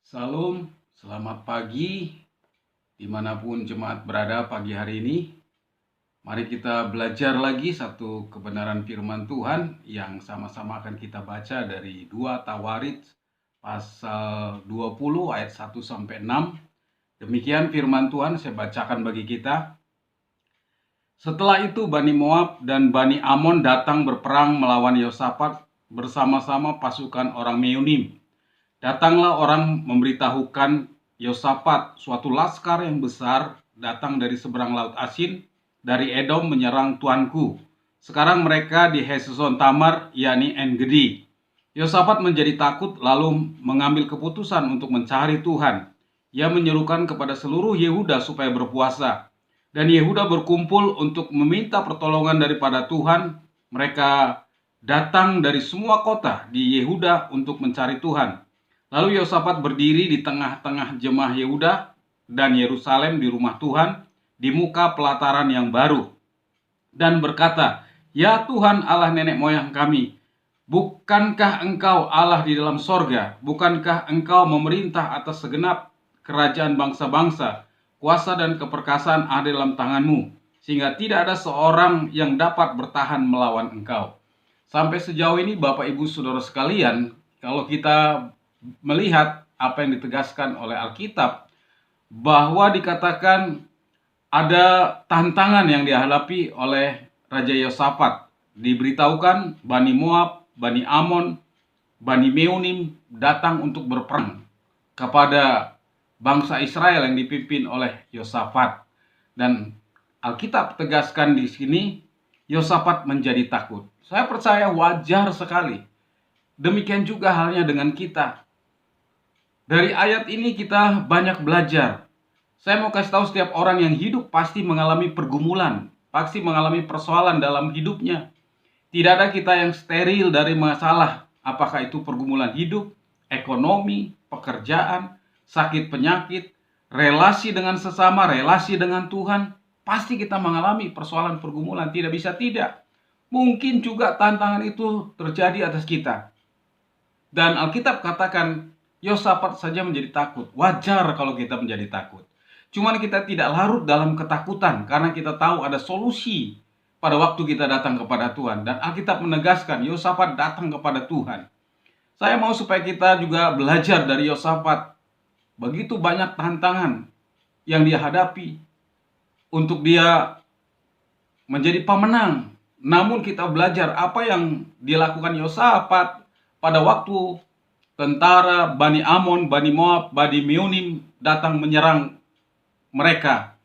Salam, selamat pagi dimanapun jemaat berada pagi hari ini. Mari kita belajar lagi satu kebenaran firman Tuhan yang sama-sama akan kita baca dari 2 Tawarid pasal 20 ayat 1-6. Demikian firman Tuhan saya bacakan bagi kita. Setelah itu Bani Moab dan Bani Amon datang berperang melawan Yosafat bersama-sama pasukan orang Meunim. Datanglah orang memberitahukan Yosafat, suatu laskar yang besar datang dari seberang laut Asin, dari Edom menyerang tuanku. Sekarang mereka di Hazeson Tamar, yakni En-Gedi. Yosafat menjadi takut lalu mengambil keputusan untuk mencari Tuhan. Ia menyerukan kepada seluruh Yehuda supaya berpuasa. Dan Yehuda berkumpul untuk meminta pertolongan daripada Tuhan. Mereka datang dari semua kota di Yehuda untuk mencari Tuhan. Lalu Yosafat berdiri di tengah-tengah jemaah Yehuda dan Yerusalem di rumah Tuhan di muka pelataran yang baru dan berkata, "Ya Tuhan Allah nenek moyang kami, bukankah Engkau Allah di dalam sorga? Bukankah Engkau memerintah atas segenap kerajaan bangsa-bangsa? Kuasa dan keperkasaan ada dalam tangan-Mu, sehingga tidak ada seorang yang dapat bertahan melawan Engkau." Sampai sejauh ini Bapak Ibu Saudara sekalian, kalau kita melihat apa yang ditegaskan oleh Alkitab, bahwa dikatakan ada tantangan yang dihadapi oleh Raja Yosafat. Diberitahukan Bani Moab, Bani Amon, Bani Meunim datang untuk berperang kepada bangsa Israel yang dipimpin oleh Yosafat. Dan Alkitab tegaskan di sini, Yosafat menjadi takut. Saya percaya wajar sekali. Demikian juga halnya dengan kita. Dari ayat ini kita banyak belajar. Saya mau kasih tahu, setiap orang yang hidup pasti mengalami pergumulan, pasti mengalami persoalan dalam hidupnya. Tidak ada kita yang steril dari masalah, apakah itu pergumulan hidup, ekonomi, pekerjaan, sakit penyakit, relasi dengan sesama, relasi dengan Tuhan. Pasti kita mengalami persoalan pergumulan, tidak bisa tidak. Mungkin juga tantangan itu terjadi atas kita. Dan Alkitab katakan, Yosafat saja menjadi takut. Wajar kalau kita menjadi takut. Cuman kita tidak larut dalam ketakutan, karena kita tahu ada solusi pada waktu kita datang kepada Tuhan. Dan Alkitab menegaskan, Yosafat datang kepada Tuhan. Saya mau supaya kita juga belajar dari Yosafat. Begitu banyak tantangan yang dia hadapi untuk dia menjadi pemenang. Namun kita belajar apa yang dilakukan Yosafat pada waktu tentara Bani Amon, Bani Moab, Bani Meunim datang menyerang mereka.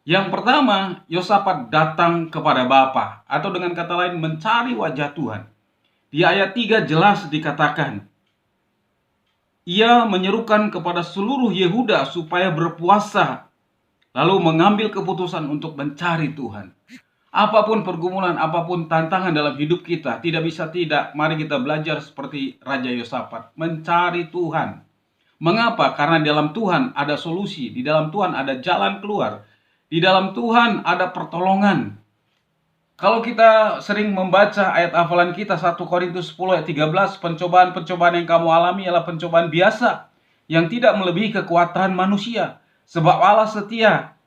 Yang pertama, Yosafat datang kepada Bapa, atau dengan kata lain mencari wajah Tuhan. Di ayat 3 jelas dikatakan, ia menyerukan kepada seluruh Yehuda supaya berpuasa, lalu mengambil keputusan untuk mencari Tuhan. Apapun pergumulan, apapun tantangan dalam hidup kita, tidak bisa tidak, mari kita belajar seperti Raja Yosafat, mencari Tuhan. Mengapa? Karena di dalam Tuhan ada solusi, di dalam Tuhan ada jalan keluar, di dalam Tuhan ada pertolongan. Kalau kita sering membaca ayat hafalan kita 1 Korintus 10 ayat 13, pencobaan-pencobaan yang kamu alami adalah pencobaan biasa, yang tidak melebihi kekuatan manusia. Sebab Allah setia.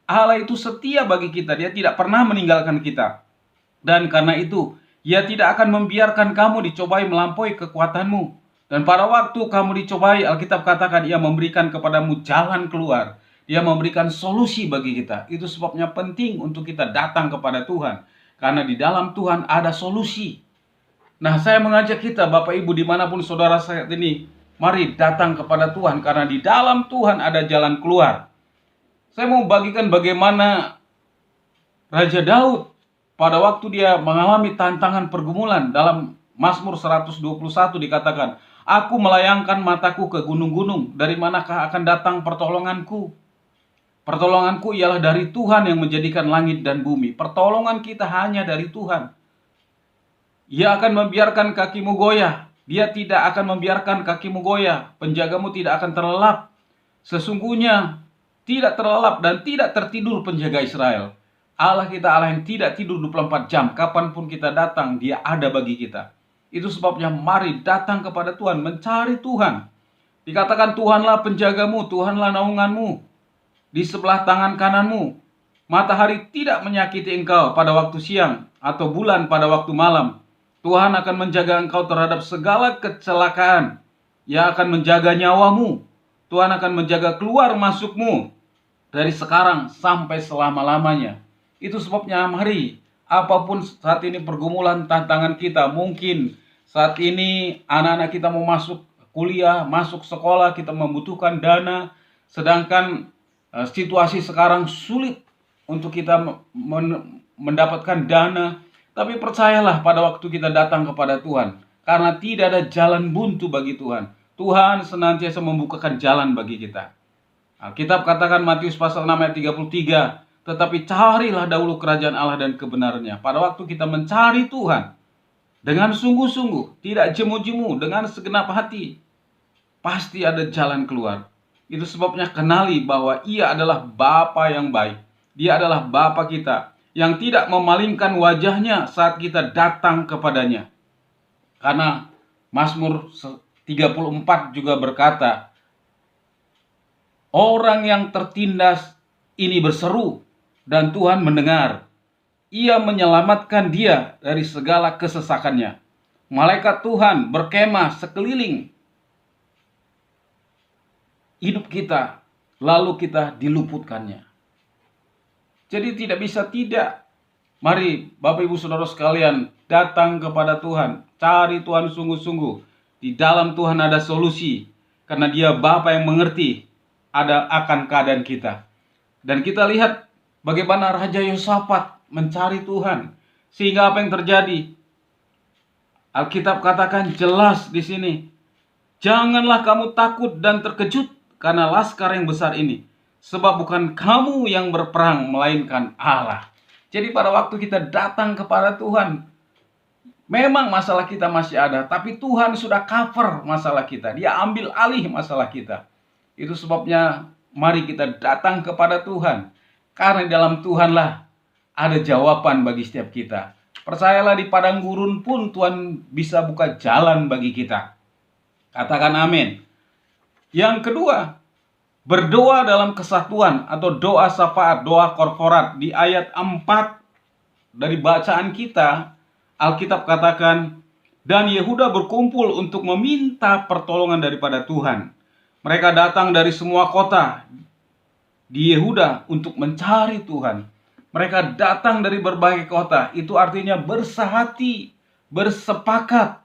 Allah itu setia bagi kita, dia tidak pernah meninggalkan kita. Dan karena itu, ia tidak akan membiarkan kamu dicobai melampaui kekuatanmu. Dan pada waktu kamu dicobai, Alkitab katakan ia memberikan kepadamu jalan keluar. Dia memberikan solusi bagi kita. Itu sebabnya penting untuk kita datang kepada Tuhan. Karena di dalam Tuhan ada solusi. Nah, saya mengajak kita, Bapak Ibu dimanapun saudara saat ini, mari datang kepada Tuhan. Karena di dalam Tuhan ada jalan keluar. Saya mau bagikan bagaimana Raja Daud pada waktu dia mengalami tantangan pergumulan. Dalam Mazmur 121 dikatakan, aku melayangkan mataku ke gunung-gunung, dari manakah akan datang pertolonganku? Pertolonganku ialah dari Tuhan yang menjadikan langit dan bumi. Pertolongan kita hanya dari Tuhan. Ia akan membiarkan kakimu goyah. Dia tidak akan membiarkan kakimu goyah. Penjagamu tidak akan terlelap. Sesungguhnya tidak terlelap dan tidak tertidur penjaga Israel. Allah kita Allah yang tidak tidur 24 jam. Kapanpun kita datang, dia ada bagi kita. Itu sebabnya mari datang kepada Tuhan, mencari Tuhan. Dikatakan Tuhanlah penjagamu, Tuhanlah naunganmu di sebelah tangan kananmu. Matahari tidak menyakiti engkau pada waktu siang, atau bulan pada waktu malam. Tuhan akan menjaga engkau terhadap segala kecelakaan. Ia akan menjaga nyawamu. Tuhan akan menjaga keluar masukmu dari sekarang sampai selama-lamanya. Itu sebabnya mari, apapun saat ini pergumulan tantangan kita, mungkin saat ini anak-anak kita mau masuk kuliah, masuk sekolah, kita membutuhkan dana, sedangkan situasi sekarang sulit untuk kita mendapatkan dana. Tapi percayalah pada waktu kita datang kepada Tuhan, karena tidak ada jalan buntu bagi Tuhan. Tuhan senantiasa membukakan jalan bagi kita. Alkitab katakan Matius pasal 6 ayat 33, tetapi carilah dahulu kerajaan Allah dan kebenarannya. Pada waktu kita mencari Tuhan dengan sungguh-sungguh, tidak jemu-jemu, dengan segenap hati, pasti ada jalan keluar. Itu sebabnya kenali bahwa Ia adalah Bapa yang baik. Dia adalah Bapa kita yang tidak memalingkan wajahnya saat kita datang kepadanya. Karena Mazmur 34 juga berkata, orang yang tertindas ini berseru dan Tuhan mendengar. Ia menyelamatkan dia dari segala kesesakannya. Malaikat Tuhan berkemah sekeliling hidup kita, lalu kita diluputkannya. Jadi tidak bisa tidak. Mari Bapak Ibu Saudara sekalian datang kepada Tuhan. Cari Tuhan sungguh-sungguh. Di dalam Tuhan ada solusi. Karena Dia Bapa yang mengerti akan keadaan kita. Dan kita lihat bagaimana Raja Yosafat mencari Tuhan. Sehingga apa yang terjadi? Alkitab katakan jelas di sini. Janganlah kamu takut dan terkejut karena laskar yang besar ini. Sebab bukan kamu yang berperang, melainkan Allah. Jadi pada waktu kita datang kepada Tuhan, memang masalah kita masih ada, tapi Tuhan sudah cover masalah kita. Dia ambil alih masalah kita. Itu sebabnya mari kita datang kepada Tuhan. Karena di dalam Tuhanlah ada jawaban bagi setiap kita. Percayalah, di padang gurun pun Tuhan bisa buka jalan bagi kita. Katakan amin. Yang kedua, berdoa dalam kesatuan atau doa syafaat, doa korporat. Di ayat 4 dari bacaan kita, Alkitab katakan, dan Yehuda berkumpul untuk meminta pertolongan daripada Tuhan. Mereka datang dari semua kota di Yehuda untuk mencari Tuhan. Mereka datang dari berbagai kota. Itu artinya bersehati, bersepakat.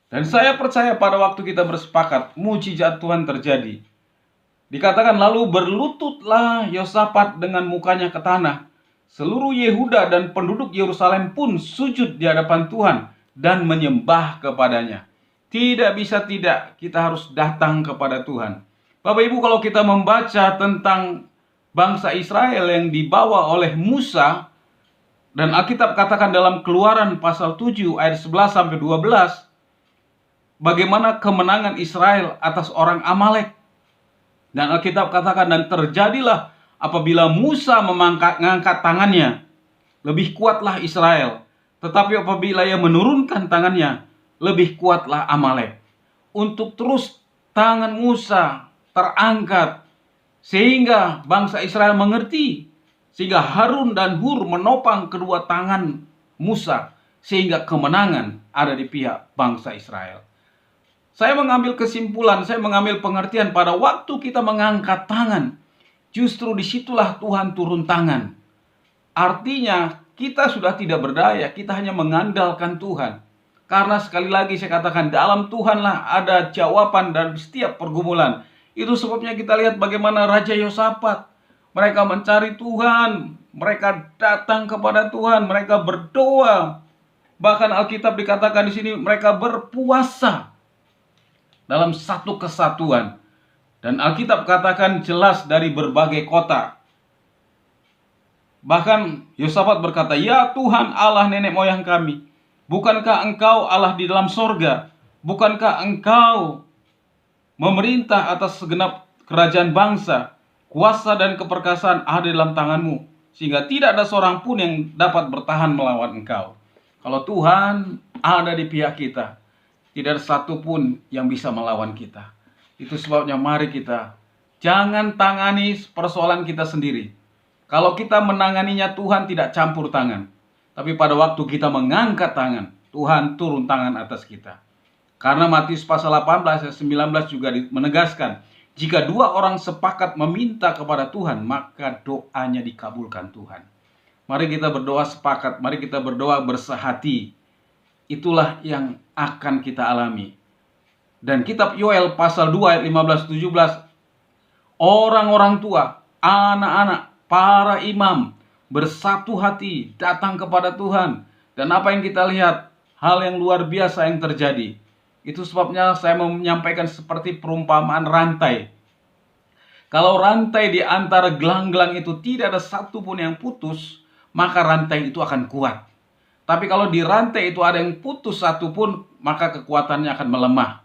Dan saya percaya pada waktu kita bersepakat, mujizat Tuhan terjadi. Dikatakan lalu berlututlah Yosafat dengan mukanya ke tanah. Seluruh Yehuda dan penduduk Yerusalem pun sujud di hadapan Tuhan dan menyembah kepadanya. Tidak bisa tidak, kita harus datang kepada Tuhan. Bapak Ibu, kalau kita membaca tentang bangsa Israel yang dibawa oleh Musa, dan Alkitab katakan dalam Keluaran pasal 7 ayat 11 sampai 12, bagaimana kemenangan Israel atas orang Amalek. Dan Alkitab katakan, dan terjadilah apabila Musa mengangkat tangannya, lebih kuatlah Israel. Tetapi apabila ia menurunkan tangannya, lebih kuatlah Amalek. Untuk terus tangan Musa terangkat, sehingga bangsa Israel mengerti. Sehingga Harun dan Hur menopang kedua tangan Musa, sehingga kemenangan ada di pihak bangsa Israel. Saya mengambil kesimpulan, saya mengambil pengertian pada waktu kita mengangkat tangan, justru disitulah Tuhan turun tangan. Artinya kita sudah tidak berdaya, kita hanya mengandalkan Tuhan. Karena sekali lagi saya katakan, dalam Tuhanlah ada jawaban dan setiap pergumulan. Itu sebabnya kita lihat bagaimana Raja Yosafat. Mereka mencari Tuhan, mereka datang kepada Tuhan, mereka berdoa. Bahkan Alkitab dikatakan di sini mereka berpuasa dalam satu kesatuan. Dan Alkitab katakan jelas dari berbagai kota. Bahkan Yosafat berkata, ya Tuhan Allah nenek moyang kami, bukankah engkau Allah di dalam sorga? Bukankah engkau memerintah atas segenap kerajaan bangsa? Kuasa dan keperkasaan ada dalam tanganmu, sehingga tidak ada seorang pun yang dapat bertahan melawan engkau. Kalau Tuhan ada di pihak kita, tidak ada satu pun yang bisa melawan kita. Itu sebabnya mari kita jangan tangani persoalan kita sendiri. Kalau kita menanganinya, Tuhan tidak campur tangan. Tapi pada waktu kita mengangkat tangan, Tuhan turun tangan atas kita. Karena Matius pasal 18 ayat 19 juga menegaskan, jika dua orang sepakat meminta kepada Tuhan, maka doanya dikabulkan Tuhan. Mari kita berdoa sepakat, mari kita berdoa bersehati. Itulah yang akan kita alami. Dan kitab Yoel pasal 2 ayat 15-17, orang-orang tua, anak-anak, para imam bersatu hati datang kepada Tuhan. Dan apa yang kita lihat? Hal yang luar biasa yang terjadi. Itu sebabnya saya mau menyampaikan seperti perumpamaan rantai. Kalau rantai di antara gelang-gelang itu tidak ada satu pun yang putus, maka rantai itu akan kuat. Tapi kalau di rantai itu ada yang putus satu pun, maka kekuatannya akan melemah.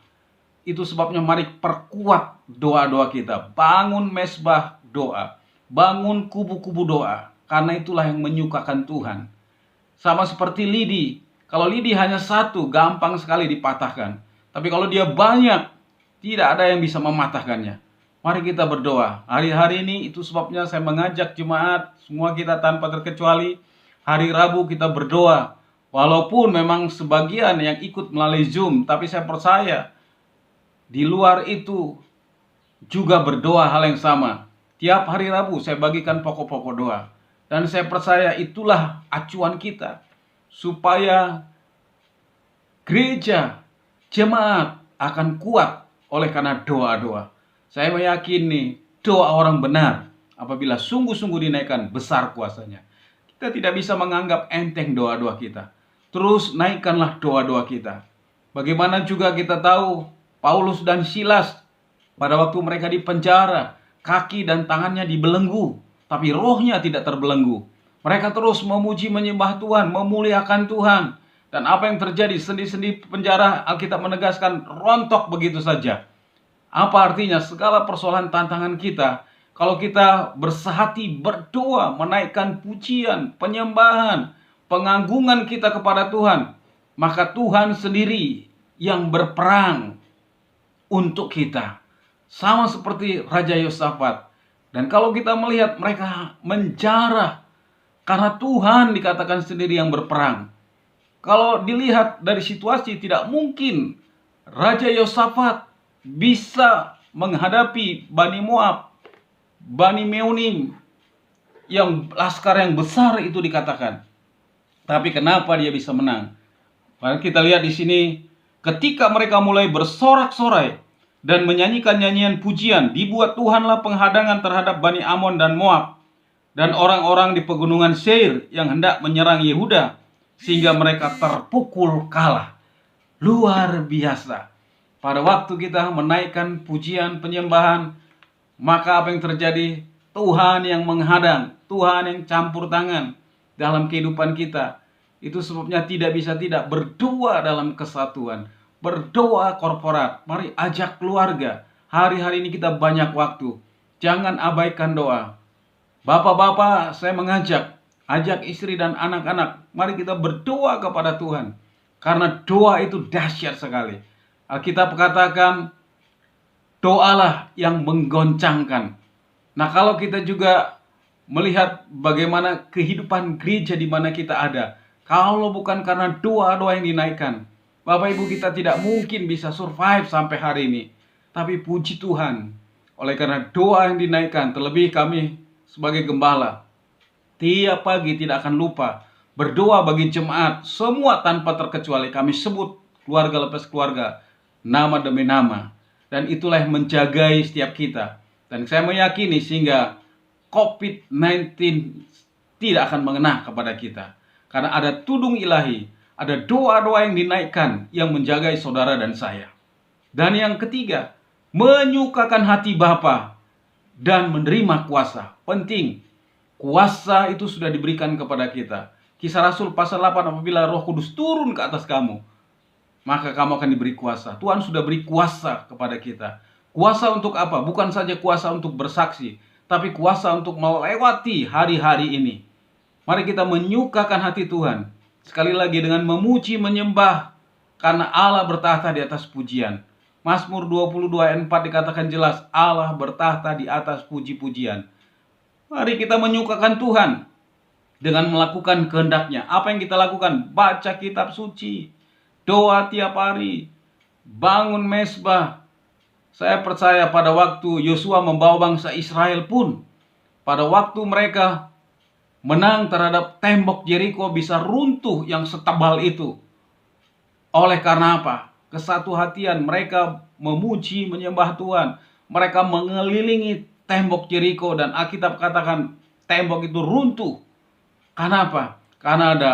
Itu sebabnya mari perkuat doa-doa kita. Bangun mesbah doa. Bangun kubu-kubu doa. Karena itulah yang menyukakan Tuhan. Sama seperti lidi. Kalau lidi hanya satu, gampang sekali dipatahkan. Tapi kalau dia banyak, tidak ada yang bisa mematahkannya. Mari kita berdoa. Hari-hari ini itu sebabnya saya mengajak jemaat, semua kita tanpa terkecuali, hari Rabu kita berdoa. Walaupun memang sebagian yang ikut melalui Zoom, tapi saya percaya di luar itu juga berdoa hal yang sama. Tiap hari Rabu saya bagikan pokok-pokok doa. Dan saya percaya itulah acuan kita. Supaya gereja, jemaat akan kuat oleh karena doa-doa. Saya meyakini doa orang benar apabila sungguh-sungguh dinaikkan besar kuasanya. Kita tidak bisa menganggap enteng doa-doa kita. Terus naikkanlah doa-doa kita. Bagaimana juga kita tahu Paulus dan Silas pada waktu mereka di penjara, kaki dan tangannya dibelenggu, tapi rohnya tidak terbelenggu. Mereka terus memuji menyembah Tuhan, memuliakan Tuhan. Dan apa yang terjadi? Sendi-sendi penjara, Alkitab menegaskan, rontok begitu saja. Apa artinya? Segala persoalan tantangan kita, kalau kita bersehati berdoa, menaikkan pujian, penyembahan, pengagungan kita kepada Tuhan, maka Tuhan sendiri yang berperang untuk kita. Sama seperti Raja Yosafat. Dan kalau kita melihat mereka menjara, karena Tuhan dikatakan sendiri yang berperang. Kalau dilihat dari situasi, tidak mungkin Raja Yosafat bisa menghadapi Bani Moab, Bani Meunim, yang laskar yang besar itu dikatakan. Tapi kenapa dia bisa menang? Mari kita lihat di sini, ketika mereka mulai bersorak-sorai dan menyanyikan nyanyian pujian, dibuat Tuhanlah penghadangan terhadap Bani Amon dan Moab dan orang-orang di pegunungan Seir yang hendak menyerang Yehuda, sehingga mereka terpukul kalah. Luar biasa. Pada waktu kita menaikkan pujian penyembahan, maka apa yang terjadi? Tuhan yang menghadang, Tuhan yang campur tangan dalam kehidupan kita. Itu sebabnya tidak bisa tidak berdoa dalam kesatuan, berdoa korporat. Mari ajak keluarga. Hari-hari ini kita banyak waktu. Jangan abaikan doa. Bapak-bapak, saya mengajak, ajak istri dan anak-anak, mari kita berdoa kepada Tuhan. Karena doa itu dahsyat sekali. Alkitab katakan, doalah yang menggoncangkan. Nah, kalau kita juga melihat bagaimana kehidupan gereja di mana kita ada, kalau bukan karena doa-doa yang dinaikkan, Bapak Ibu kita tidak mungkin bisa survive sampai hari ini. Tapi puji Tuhan, oleh karena doa yang dinaikkan, terlebih kami sebagai gembala, tiap pagi tidak akan lupa berdoa bagi jemaat, semua tanpa terkecuali kami sebut keluarga lepas keluarga, nama demi nama. Dan itulah yang menjagai setiap kita. Dan saya meyakini sehingga COVID-19 tidak akan mengenah kepada kita. Karena ada tudung ilahi, ada doa-doa yang dinaikkan yang menjagai saudara dan saya. Dan yang ketiga, menyukakan hati Bapa dan menerima kuasa. Penting, kuasa itu sudah diberikan kepada kita. Kisah Rasul pasal 8, apabila Roh Kudus turun ke atas kamu, maka kamu akan diberi kuasa. Tuhan sudah beri kuasa kepada kita. Kuasa untuk apa? Bukan saja kuasa untuk bersaksi, tapi kuasa untuk melewati hari-hari ini. Mari kita menyukakan hati Tuhan. Sekali lagi dengan memuji, menyembah, karena Allah bertahta di atas pujian. Mazmur 22 ayat 4 dikatakan jelas, Allah bertahta di atas puji-pujian. Mari kita menyukakan Tuhan dengan melakukan kehendak-Nya. Apa yang kita lakukan? Baca kitab suci, doa tiap hari, bangun mezbah. Saya percaya pada waktu Yosua membawa bangsa Israel pun, pada waktu mereka menang terhadap tembok Yeriko bisa runtuh yang setebal itu. Oleh karena apa? Kesatu hatian mereka memuji, menyembah Tuhan. Mereka mengelilingi tembok Yeriko dan Alkitab katakan tembok itu runtuh. Karena apa? Karena ada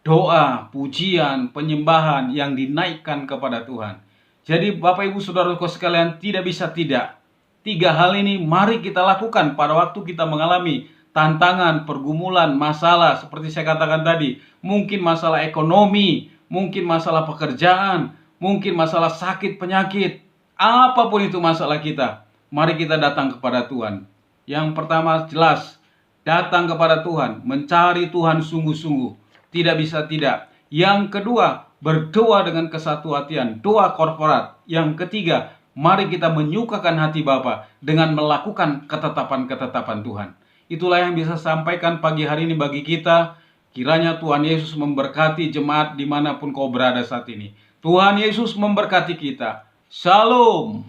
doa, pujian, penyembahan yang dinaikkan kepada Tuhan. Jadi Bapak Ibu Saudaraku sekalian, tidak bisa tidak. 3 hal ini mari kita lakukan pada waktu kita mengalami tantangan, pergumulan, masalah. Seperti saya katakan tadi, mungkin masalah ekonomi, mungkin masalah pekerjaan, mungkin masalah sakit, penyakit. Apapun itu masalah kita, mari kita datang kepada Tuhan. Yang pertama jelas, datang kepada Tuhan, mencari Tuhan sungguh-sungguh. Tidak bisa tidak. Yang kedua, berdoa dengan kesatu hatian, doa korporat. Yang ketiga, mari kita menyukakan hati Bapa dengan melakukan ketetapan-ketetapan Tuhan. Itulah yang bisa sampaikan pagi hari ini bagi kita. Kiranya Tuhan Yesus memberkati jemaat dimanapun kau berada saat ini. Tuhan Yesus memberkati kita. Shalom.